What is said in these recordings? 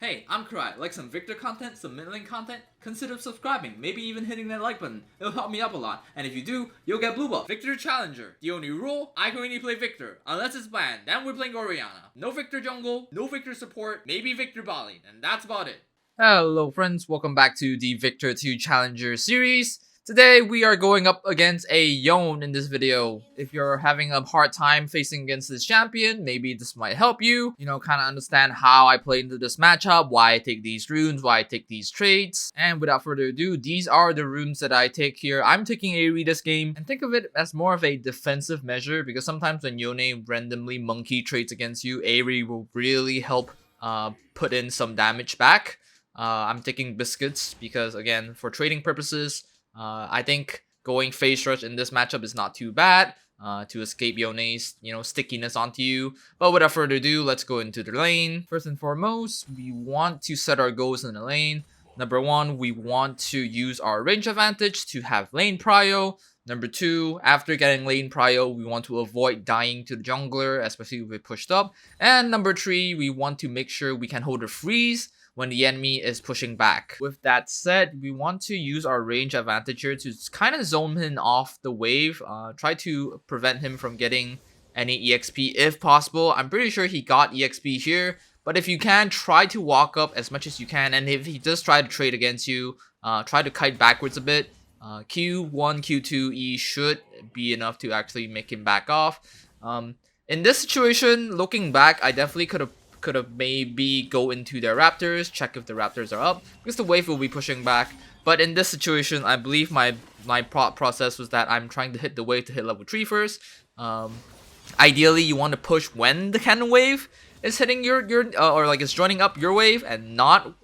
Hey, I'm Karai. Like some Viktor content, some middling content? Consider subscribing, maybe even hitting that like button. It'll help me up a lot. And if you do, you'll get blue buff. Viktor Challenger. The only rule, I can only play Viktor. Unless it's banned, then we're playing Orianna. No Viktor jungle, no Viktor support, maybe Viktor Bali, and that's about it. Hello friends, welcome back to the Viktor 2 Challenger series. Today we are going up against a Yone in this video. If you're having a hard time facing against this champion, maybe this might help you, kind of understand how I play into this matchup, why I take these runes, why I take these trades. And without further ado, these are the runes that I take here. I'm taking Aerie this game, and think of it as more of a defensive measure, because sometimes when Yone randomly monkey trades against you, Aerie will really help put in some damage back. I'm taking biscuits because, again, for trading purposes, I think going phase rush in this matchup is not too bad to escape Yone's, stickiness onto you. But without further ado, let's go into the lane. First and foremost, we want to set our goals in the lane. Number one, we want to use our range advantage to have lane prio. Number two, after getting lane prio, we want to avoid dying to the jungler, especially if we're pushed up. And number three, we want to make sure we can hold a freeze when the enemy is pushing back. With that said, we want to use our range advantage here to kind of zone him off the wave, try to prevent him from getting any EXP if possible. I'm pretty sure he got EXP here, but if you can, try to walk up as much as you can, and if he does try to trade against you, try to kite backwards a bit. Q1, Q2, E should be enough to actually make him back off. In this situation, looking back, I definitely could have maybe go into their raptors, check if the raptors are up, because the wave will be pushing back. But in this situation, I believe my process was that I'm trying to hit the wave to hit level 3 first. Ideally, you want to push when the cannon wave is hitting your or like it's joining up your wave and not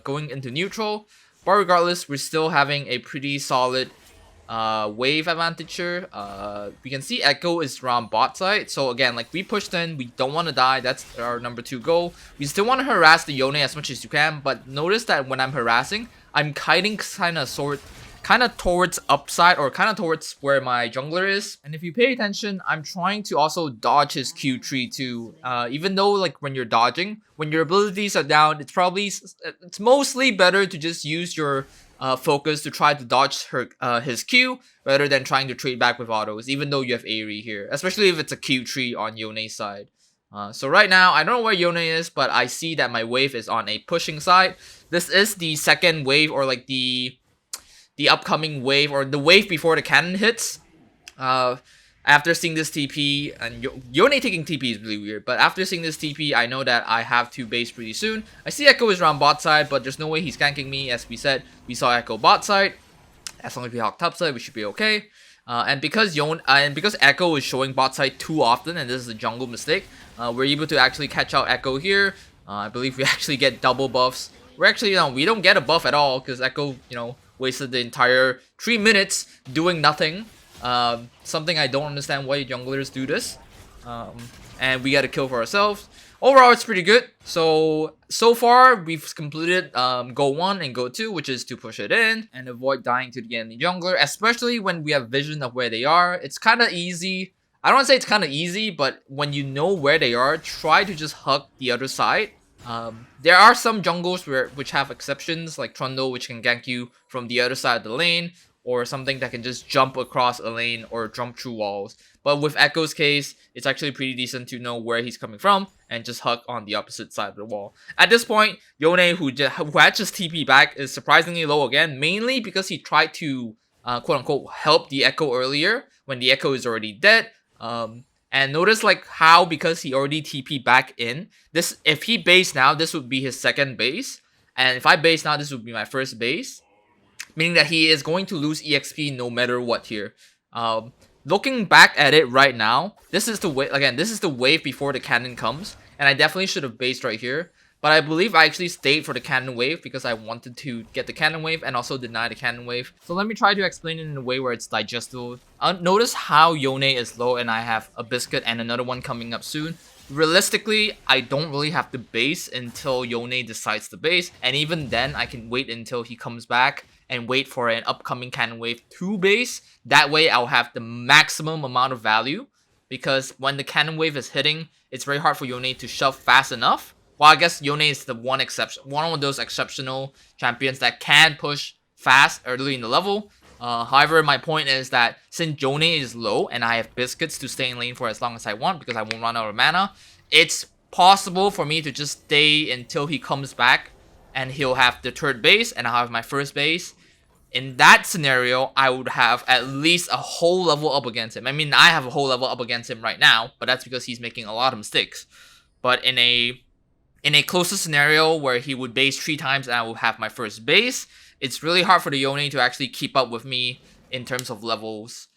going into neutral. But regardless, we're still having a pretty solid wave advantage here. We can see Echo is around bot side, so again, like, we pushed in, we don't want to die. That's our number 2 goal. We still want to harass the Yone as much as you can, but notice that when I'm harassing, I'm kiting kind of towards upside, or kind of towards where my jungler is. And if you pay attention, I'm trying to also dodge his Q3 too. Even though, like, when you're dodging, when your abilities are down, it's mostly better to just use your focus to try to dodge his Q rather than trying to trade back with autos, even though you have Aerie here, especially if it's a Q3 on Yone's side. So right now, I don't know where Yone is, but I see that my wave is on a pushing side. This is the second wave, or like the upcoming wave, or the wave before the cannon hits. After seeing this TP, and Yone taking TP is really weird, but after seeing this TP, I know that I have to base pretty soon. I see Echo is around bot side, but there's no way he's ganking me. As we said, we saw Echo bot side. As long as we hawk top side, we should be okay. And because Echo is showing bot side too often, and this is a jungle mistake, we're able to actually catch out Echo here. I believe we actually get double buffs. We're actually, we don't get a buff at all, because Echo, wasted the entire 3 minutes doing nothing. Something I don't understand why junglers do this. And we got a kill for ourselves. Overall, it's pretty good. So far, we've completed goal 1 and goal 2, which is to push it in and avoid dying to the enemy jungler, especially when we have vision of where they are. It's kind of easy. I don't want to say it's kind of easy, but when you know where they are, try to just hug the other side. There are some jungles which have exceptions, like Trundle, which can gank you from the other side of the lane, or something that can just jump across a lane or jump through walls. But with Echo's case, it's actually pretty decent to know where he's coming from and just hug on the opposite side of the wall. At this point, Yone, who had just TP back, is surprisingly low again, mainly because he tried to quote-unquote help the Echo earlier when the Echo is already dead. And notice, like, how, because he already TP back in, if he base now, this would be his second base. And if I base now, this would be my first base, meaning that he is going to lose EXP no matter what here. Looking back at it right now, this is the wave. Again, this is the wave before the cannon comes, and I definitely should have based right here. But I believe I actually stayed for the cannon wave because I wanted to get the cannon wave and also deny the cannon wave. So let me try to explain it in a way where it's digestible. Notice how Yone is low and I have a biscuit and another one coming up soon. Realistically, I don't really have to base until Yone decides to base, and even then I can wait until he comes back and wait for an upcoming cannon wave to base. That way I'll have the maximum amount of value, because when the cannon wave is hitting, it's very hard for Yone to shove fast enough Well, I guess Yone is the one exception, one of those exceptional champions that can push fast early in the level. However, my point is that since Yone is low and I have biscuits to stay in lane for as long as I want because I won't run out of mana, it's possible for me to just stay until he comes back and he'll have the third base and I'll have my first base. In that scenario, I would have at least a whole level up against him. I mean, I have a whole level up against him right now, but that's because he's making a lot of mistakes. But in a closer scenario where he would base 3 times and I will have my first base, it's really hard for the Yone to actually keep up with me in terms of levels,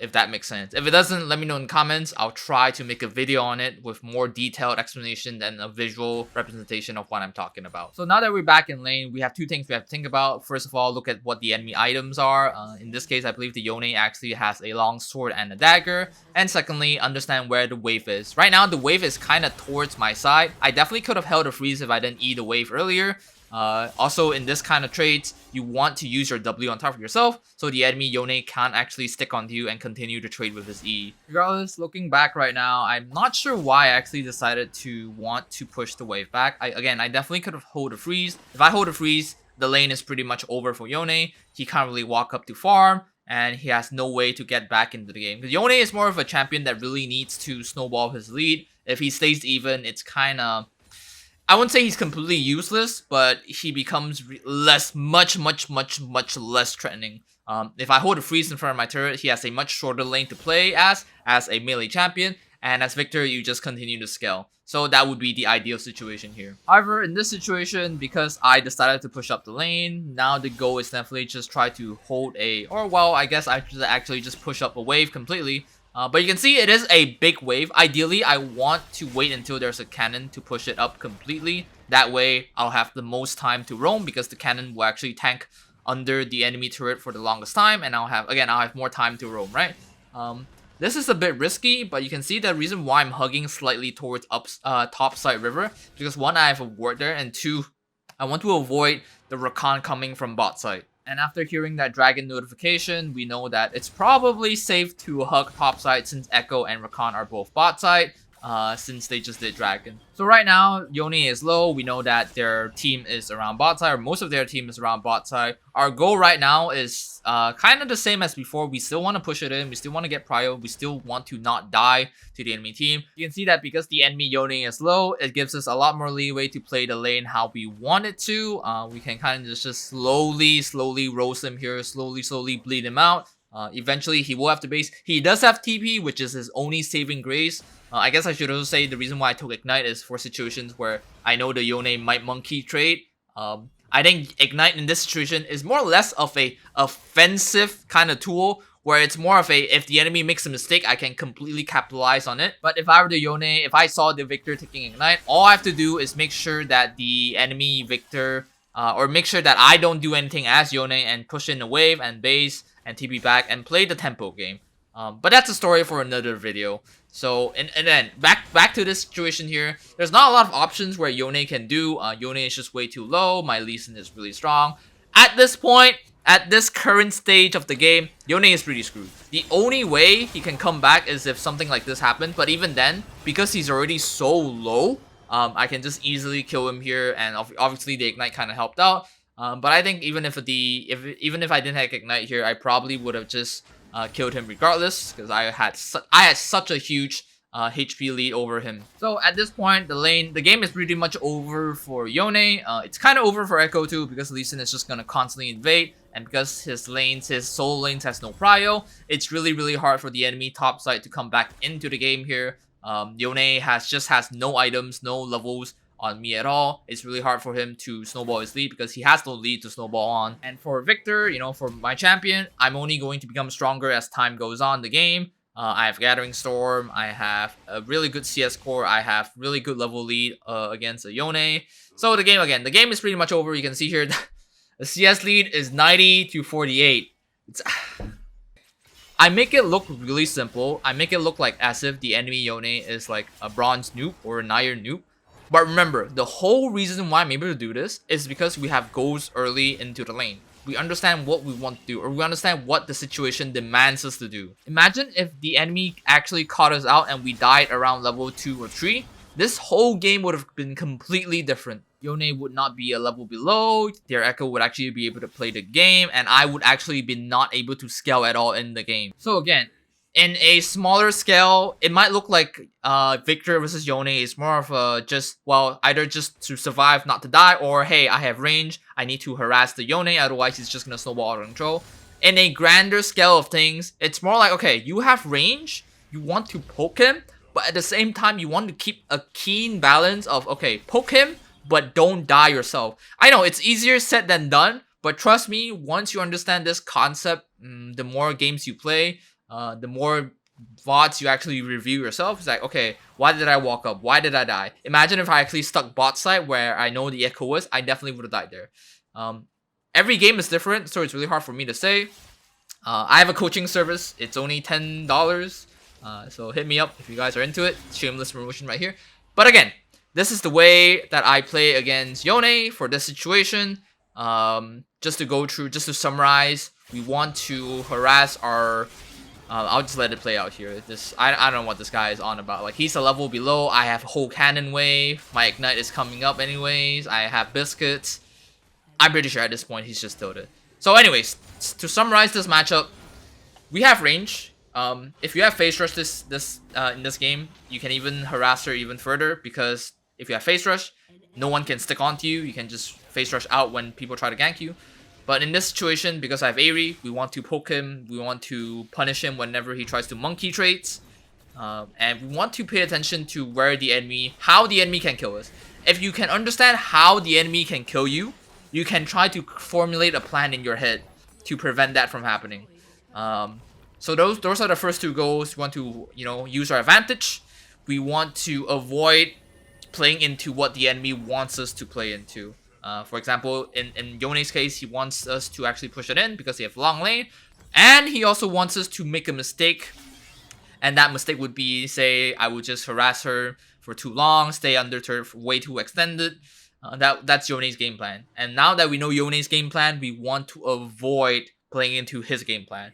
if that makes sense. If it doesn't, let me know in the comments. I'll try to make a video on it with more detailed explanation than a visual representation of what I'm talking about. So now that we're back in lane, we have 2 things we have to think about. First of all, look at what the enemy items are. In this case, I believe the Yone actually has a long sword and a dagger. And secondly, understand where the wave is. Right now, the wave is kind of towards my side. I definitely could have held a freeze if I didn't E the wave earlier. Also, in this kind of trades, you want to use your W on top of yourself, so the enemy Yone can't actually stick onto you and continue to trade with his E. Regardless, looking back right now, I'm not sure why I actually decided to want to push the wave back. Again, I definitely could have hold a freeze. If I hold a freeze, the lane is pretty much over for Yone. He can't really walk up to farm, and he has no way to get back into the game. Because Yone is more of a champion that really needs to snowball his lead. If he stays even, it's kind of... I wouldn't say he's completely useless, but he becomes much less threatening. If I hold a freeze in front of my turret, he has a much shorter lane to play as a melee champion, and as Viktor, you just continue to scale. So that would be the ideal situation here. However, in this situation, because I decided to push up the lane, now the goal is definitely just try to hold I guess I should actually just push up a wave completely. But you can see it is a big wave. Ideally, I want to wait until there's a cannon to push it up completely. That way, I'll have the most time to roam because the cannon will actually tank under the enemy turret for the longest time. And I'll have more time to roam, right? This is a bit risky, but you can see the reason why I'm hugging slightly towards top side river. Because 1, I have a ward there, and 2, I want to avoid the Rakan coming from bot side. And after hearing that dragon notification, we know that it's probably safe to hug top side since Echo and Rakan are both bot side, since they just did dragon. So right now, Yone is low. We know that their team is around bot side, or most of their team is around bot side. Our goal right now is kind of the same as before. We still want to push it in. We still want to get prio. We still want to not die to the enemy team. You can see that because the enemy Yone is low, it gives us a lot more leeway to play the lane how we want it to. We can kind of just slowly roast him here, slowly bleed him out. Eventually, he will have to base. He does have TP, which is his only saving grace. I guess I should also say the reason why I took Ignite is for situations where I know the Yone might monkey trade. I think Ignite in this situation is more or less of a offensive kind of tool, where it's more of a, if the enemy makes a mistake, I can completely capitalize on it. But if I were the Yone, if I saw the Viktor taking Ignite, all I have to do is make sure that the enemy Viktor, or make sure that I don't do anything as Yone and push in the wave and base and TP back and play the tempo game. But that's a story for another video. So, and then back to this situation here. There's not a lot of options where Yone can do. Yone is just way too low. My Lee Sin is really strong. At this point, at this current stage of the game, Yone is pretty screwed. The only way he can come back is if something like this happened. But even then, because he's already so low, I can just easily kill him here. And obviously, the Ignite kind of helped out. But I think even if I didn't have Ignite here, I probably would have just killed him regardless, because I had such a huge HP lead over him. So at this point, the game is pretty much over for Yone. It's kind of over for Echo too, because Lee Sin is just gonna constantly invade, and because his solo lanes has no prio, it's really hard for the enemy top side to come back into the game here. Yone just has no items, no levels on me at all. It's really hard for him to snowball his lead because he has no lead to snowball on. And for Viktor, you know, for my champion, I'm only going to become stronger as time goes on in the game. I have Gathering Storm, I have a really good CS core, I have really good level lead against a Yone. So the game is pretty much over. You can see here the CS lead is 90 to 48. I make it look really simple. I make it look like as if the enemy Yone is like a bronze noob or an iron noob. But remember, the whole reason why I'm able to do this is because we have goals early into the lane. We understand what we want to do, or we understand what the situation demands us to do. Imagine if the enemy actually caught us out and we died around level 2 or 3. this whole game would have been completely different. Yone would not be a level below, their Echo would actually be able to play the game, and I would actually be not able to scale at all in the game. So again, in a smaller scale, it might look like Viktor versus Yone is more of a just, well, either just to survive, not to die, or hey, I have range, I need to harass the Yone, otherwise he's just gonna snowball out of control. In a grander scale of things, it's more like, okay, you have range, you want to poke him, but at the same time, you want to keep a keen balance of, okay, poke him, but don't die yourself. I know, it's easier said than done, but trust me, once you understand this concept, the more games you play, the more VODs you actually review yourself. It's like, okay, why did I walk up? Why did I die? Imagine if I actually stuck bot side where I know the Echo was, I definitely would have died there. Every game is different, so it's really hard for me to say. I have a coaching service. It's only $10. So hit me up if you guys are into it. Shameless promotion right here. But again, this is the way that I play against Yone for this situation. Just to go through, just to summarize, we want to harass our... I'll just let it play out here. I don't know what this guy is on about. Like, he's a level below. I have whole cannon wave. My ignite is coming up anyways. I have biscuits. I'm pretty sure at this point he's just tilted. So anyways, to summarize this matchup, we have range. If you have face rush in this game, you can even harass her even further, because if you have face rush, no one can stick onto you. You can just face rush out when people try to gank you. But in this situation, because I have Aerie, we want to poke him, we want to punish him whenever he tries to monkey traits, and we want to pay attention to where the enemy, how the enemy can kill us. If you can understand how the enemy can kill you, you can try to formulate a plan in your head to prevent that from happening. So those are the first two goals. We want to, use our advantage. We want to avoid playing into what the enemy wants us to play into. For example, in Yone's case, he wants us to actually push it in because he has long lane. And he also wants us to make a mistake. And that mistake would be, say, I would just harass her for too long, stay under turf way too extended. That's Yone's game plan. And now that we know Yone's game plan, we want to avoid playing into his game plan.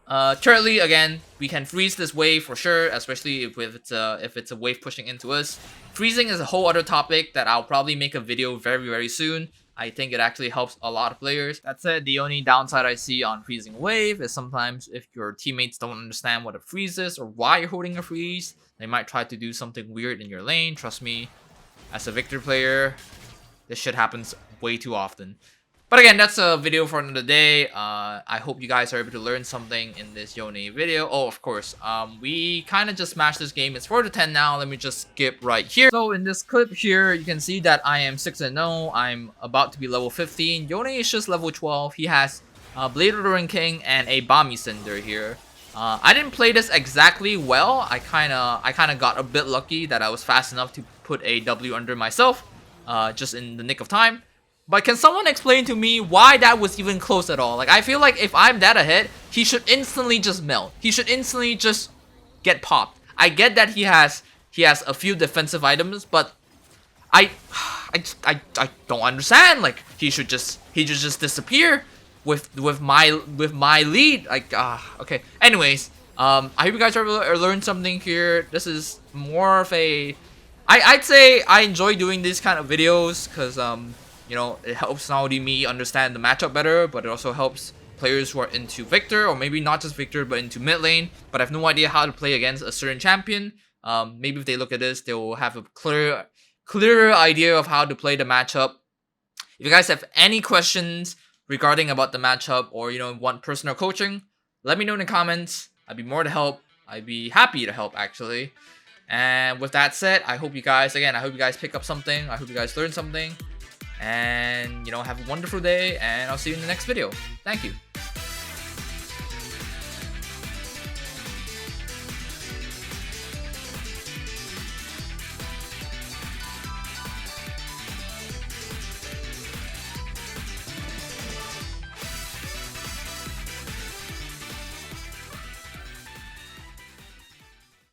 Thirdly, again, we can freeze this wave for sure, especially if it's a wave pushing into us. Freezing is a whole other topic that I'll probably make a video very, very soon. I think it actually helps a lot of players. That said, the only downside I see on freezing wave is sometimes if your teammates don't understand what a freeze is or why you're holding a freeze, they might try to do something weird in your lane. Trust me, as a Viktor player, this shit happens way too often. But again, that's a video for another day. I hope you guys are able to learn something in this Yone video. Oh, of course, we kind of just smashed this game. It's 4-10 now. Let me just skip right here. So in this clip here, you can see that I am 6-0. I'm about to be level 15. Yone is just level 12. He has Blade of the Ring King and a Bomby Cinder here. I didn't play this exactly well. I kind of got a bit lucky that I was fast enough to put a W under myself, just in the nick of time. But can someone explain to me why that was even close at all? Like, I feel like if I'm that ahead, he should instantly just melt. He should instantly just get popped. I get that he has a few defensive items, but I don't understand. Like, he should just disappear with my lead. Like, okay. Anyways, I hope you guys are learned something here. This is more of a, I'd say I enjoy doing these kind of videos because it helps not only me understand the matchup better, but it also helps players who are into Viktor, or maybe not just Viktor, but into mid lane, but have no idea how to play against a certain champion. Maybe if they look at this, they will have a clearer idea of how to play the matchup. If you guys have any questions regarding about the matchup, or want personal coaching, let me know in the comments. I'd be more to help. I'd be happy to help, actually. And with that said, I hope you guys pick up something. I hope you guys learned something. And have a wonderful day, and I'll see you in the next video. Thank you.